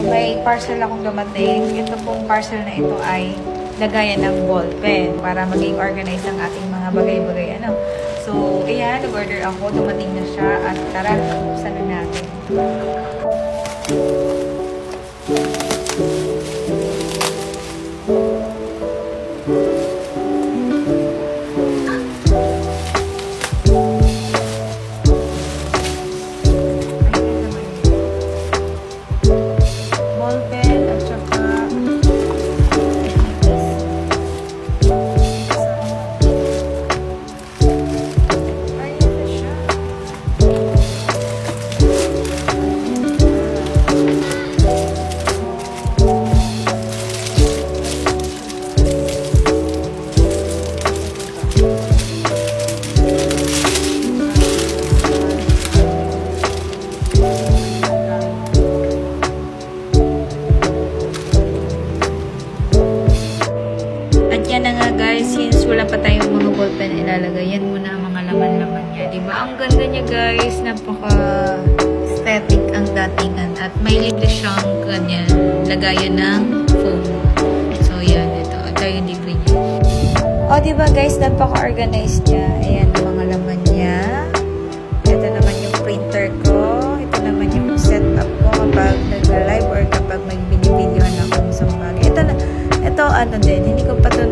may parcel akong dumating. Ito pong parcel na ito ay lagayan ng ballpen para maging organized ang ating mga bagay-bagay. So, ayan, nag-order ako. Dumating na siya at tara, buksan na natin. Ballpen at saka ayan na siya. At yan na nga guys, since wala pa tayong mga ballpen ilalagay, yan muna ang mga laman-laman niya. Diba? Ang ganda niya guys, napaka-aesthetic ang datingan. At may libre siyang ganyan, lagayan ng foam. So yan, ito yung libre niya. O diba guys, napaka-organized niya. Ayan ang mga laman niya. Ito naman yung printer ko. Ito naman yung setup ko kapag nag-live or kapag may binibidyohan ako sa bagay. Ito ano din, hindi ko pa ito